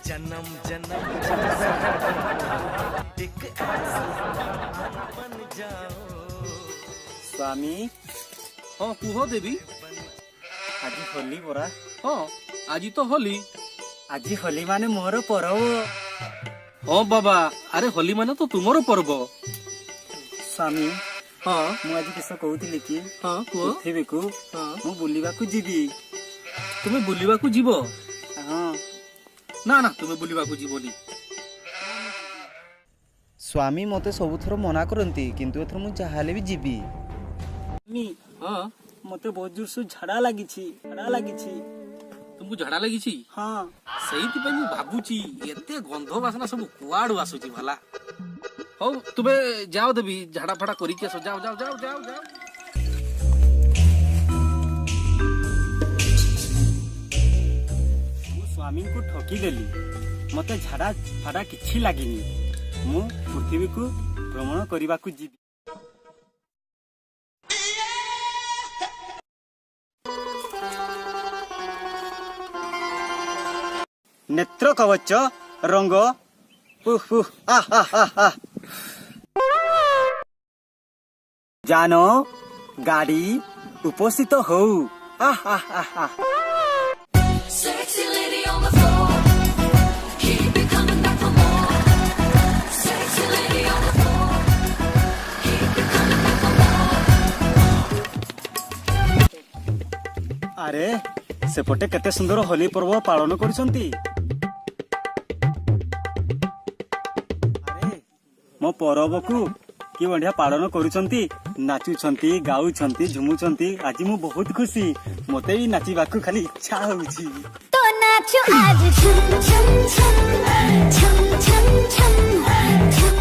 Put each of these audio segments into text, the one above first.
जन्म जन्म एक बन जाओ। स्वामी हाँ कुह देवी। आज होली परा। हाँ आज तो होली। आज होली माने मोर पर्व। हाँ बाबा अरे होली माने तो तुमर पर्व। स्वामी हाँ मु आज किस कहूଥିଲି कि हाँ कुह। पृथ्वी को हाँ मु बुलिबाकू जीवी। तुमे बुलिबाकू जीव? हाँ ना ना तुमे बुलिबाकू जीवनी। स्वामी मते सबुथर मना करती किंतु एथर मु चाहले भी जीवी। हाँ मते बहुत जोर से झाड़ा लागिछि। तुमको झड़ा लगी? हाँ से भावुची एते गंध बासना सब कुआड़ू आसुची भला। हौ तुमे जाओ देवी झाड़ा फाड़ा करिके आसो। जाओ जाओ जाओ जाओ जाओ। मु स्वामी को ठकी देली। मते झाड़ा फाड़ा किछि लागिनी। मु पृथ्वी को भ्रमण करबाकू जीवी। नेत्र कवच रंग जानो गाड़ी उपस्थित हो। Sexy lady on the floor, keep it coming back for more. Sexy lady on the floor, keep it coming back for more. अरे सेपटे केते सुंदर होली पर्व पालन करुछंती। अरे मो पर्व को कि बढ़िया पालन करुछंती। नाचुछंती गाउछंती झुमुछंती। आज मु बहुत खुशी। मते भी नाचिबाकू खाली इच्छा होउची। तो नाचो आज छम छम छम छम छम छम छम।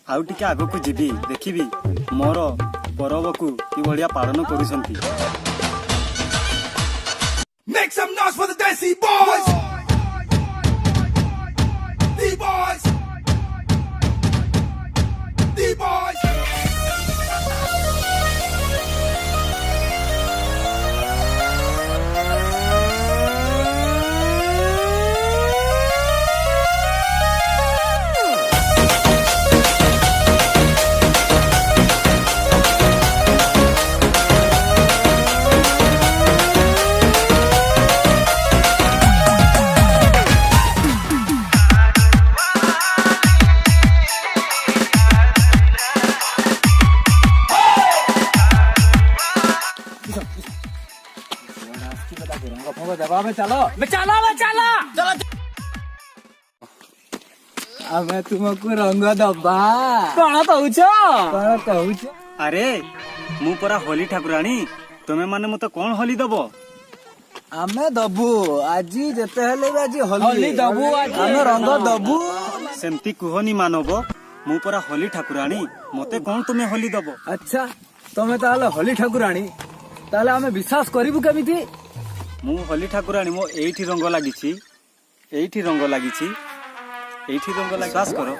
आउ टिके आगो को जीवी देखिबी मोर पर्व को कि बढ़िया पालन करुछंती। Make some noise for the Desi Boys! D-Boys! D-Boys! ଆମେ ତୁମକୁ ରଙ୍ଗ ଦବା। कौन कहूछ? କଣ କହୁଛ? अरे मु परा होली ठाकुराणी तुमे माने मते कौन होली दबो? ଆମେ ଦବୁ ଆଜି ଯେତେ ହେଲେ ବି ଆଜି ହୋଲି ଦବୁ। ଆମେ ରଙ୍ଗ ଦବୁ। सेमती कुहनी मानव मु परा होली ठाकुराणी मते कौन तुमे होली दबो? ଆଚ୍ଛା ତମେ ତାହେଲେ ହୋଲି ଠାକୁରାଣୀ ତାହେଲେ ଆମେ ବିଶ୍ୱାସ କରିବୁ କେମିତି? मु होली ठाकुराणी मो एठी रंग लागिछि। एठी रंग लागिछि। एठी रंग लाग विश्वास करो।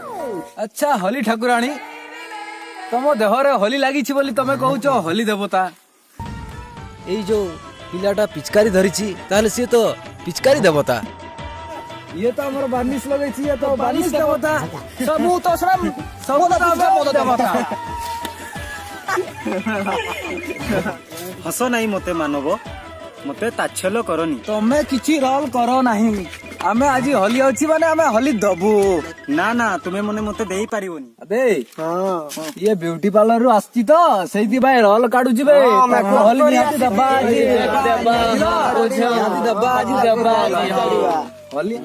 ଆଚ୍ଛା ହୋଲି ଠାକୁରାଣୀ ତମ ଦେହରେ ହୋଲି ଲାଗିଛି ବୋଲି ତମେ କହୁଛ ହୋଲି ଦେବତା। ଏଇ ଯୋଉ ପିଲାଟା ପିଚକାରୀ ଧରିଛି ତାହେଲେ ସିଏ ତ ପିଚକାରୀ ଦେବତା। ଇଏ ତ ଆମର ବାର୍ନିଶ ଲଗେଇଛି ଇଏ ତ ବାର୍ନିଶ ଦେବତା। ସବୁ ତ ସବୁ ପଦ ଦେବତା। हस नाही मते मानव मते ताच्छल्य करनी। ତମେ କିଛି ରୋଲ କର ନାହିଁ। ଆମେ ଆଜି ହୋଲି ଅଛି ମାନେ ଆମେ ହୋଲି ଦବୁ। ना ना तुमे मने मते देई पारिबोनी। अबे ये ब्यूटी पार्लर रू आसची तो ସେଇଥିପାଇଁ ରୋଲ କାଢୁଛି ବେ। ତାକୁ ହୋଲି ନିହାତି ଦବା ଆଜି। ନିହାତି ଦବା ଆଜି ଦବା ହୋଲି।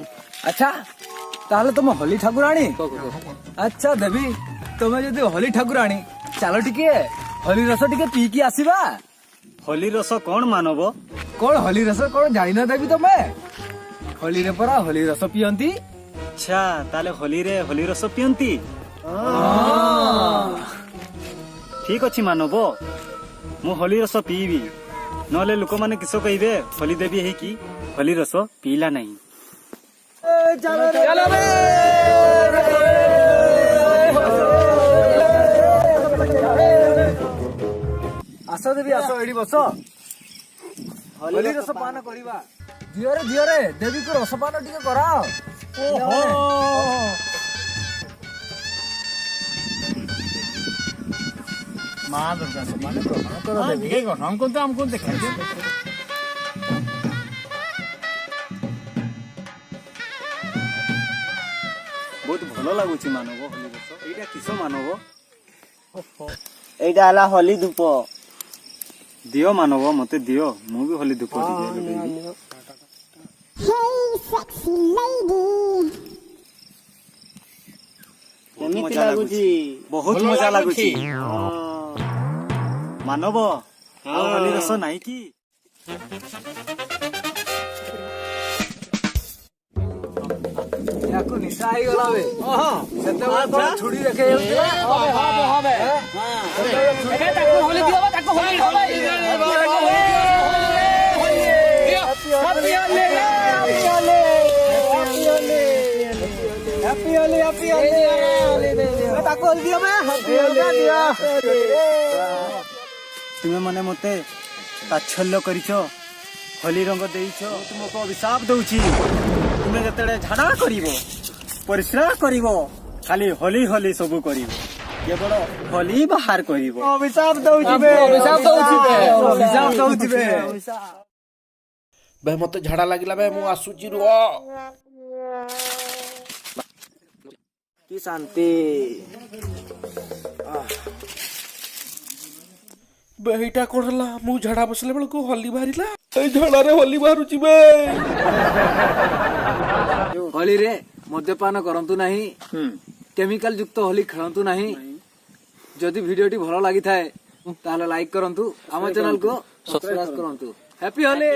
ଆଚ୍ଛା ତାହେଲେ ତମ ହୋଲି ଠାକୁରାଣୀ? ଆଚ୍ଛା ଦେବି ତମେ ଯଦି ହୋଲି ଠାକୁରାଣୀ ଚାଲ ଟିକେ ହୋଲି ରସ ଟିକେ ପିଇକି ଆସିବା। होली रस कौन मानव? କଣ ହୋଲି ରସ କଣ ଜାଣିନ ଦେବି ତମେ? ହୋଲିରେ ପରା ହୋଲି ରସ ପିଅନ୍ତି। अच्छा ताले होली रे होली रस पियंती। ठीक अछि मानव मु होली रस पीबी नले लोक माने किसो कहिबे होली देवी है कि होली रस पीला नहीं। चलो रे। ଆସ ଦେବି ଆସ ଏଠି ବସ। ହୋଲି ରସ ପାନ କରିବା। ଝିଅରେ ଦେବୀକୁ ରସପାନ ଟିକେ କରାଅ। ମା ଦୁର୍ଗା ସେମାନେ ଗ୍ରହଣ କର ଦେବୀ ଗ୍ରହଣ କରନ୍ତୁ ଆମକୁ ଦେଖାଇବେ। ବହୁତ ଭଲ ଲାଗୁଛି ମାନବ ହୋଲି ରସ। ଏଇଟା କିସ ମାନବ? এইটা হলা হলি ধূপ। ଦିଅ ମାନବ ମତେ ଦିଅ, ମୁଁ ବି ହୋଲି ଧୂପ ଟିକେ ଲଗେଇବି। ବହୁତ କେମିତି ମଜା ଲାଗୁଛି? ବହୁତ ମଜା ଲାଗୁଛି। ମାନବ ଆଉ ହୋଲି ରସ ନାହିଁ କି? ୟାକୁ ନିଶା ହେଇଗଲା ବେ। ସେତେବେଳେ ପୁରା ଛୁଡ଼ି ଦେଖେଇ ଯାଉଥିଲା। ତାକୁ ହୋଲି ଦିଅ ବା, ତାକୁ ହୋଲି ଦିଅ ଭାଇ। ତୁମେ ମାନେ ମତେ ତାଚ୍ଛଲ୍ୟ କରିଛ, ହୋଲି ରଙ୍ଗ ଦେଇଛ, ତୁମକୁ ଅଭିଶାପ ଦଉଛି। ତୁମେ ଯେତେବେଳେ ଝାଡ଼ା କରିବ, ପରିସ୍ରା କରିବ, ଖାଲି ହୋଲି ହୋଲି ସବୁ କରିବ, କେବଳ ହୋଲି ବାହାର କରିବ। অভিশাপ দଉଛି বে। ଅଭିଶାପ ଦଉଛି ବେ। ଅଭିଶାପ ଦଉଛି ବେ। ବେ ମତେ ଝାଡା ଲାଗିଲା ବେ, ମୁଁ ଆସୁଛି ରୁହ। কি শান্তি। ବେ ଏଇଟା କଣ ହେଲା? ମୁଁ ଝାଡା ବସିଲା ବେଳକୁ ହୋଲି ବାହାରିଲା। ଏଇ ଝାଡାରେ ହୋଲି ବାହାରୁଛି ବେ। ହୋଲିରେ ମଦ୍ୟପାନ କରନ୍ତୁ ନାହିଁ, କେମିକାଲ ଯୁକ୍ତ ହୋଲି ଖେଳନ୍ତୁ ନାହିଁ। ଯଦି ଭିଡିଓଟି ଭଲ ଲାଗିଥାଏ ତାହେଲେ ଲାଇକ୍ କରନ୍ତୁ, ଆମ ଚ୍ୟାନେଲକୁ ସବସ୍କ୍ରାଇବ କରନ୍ତୁ। ହ୍ୟାପି ହୋଲି।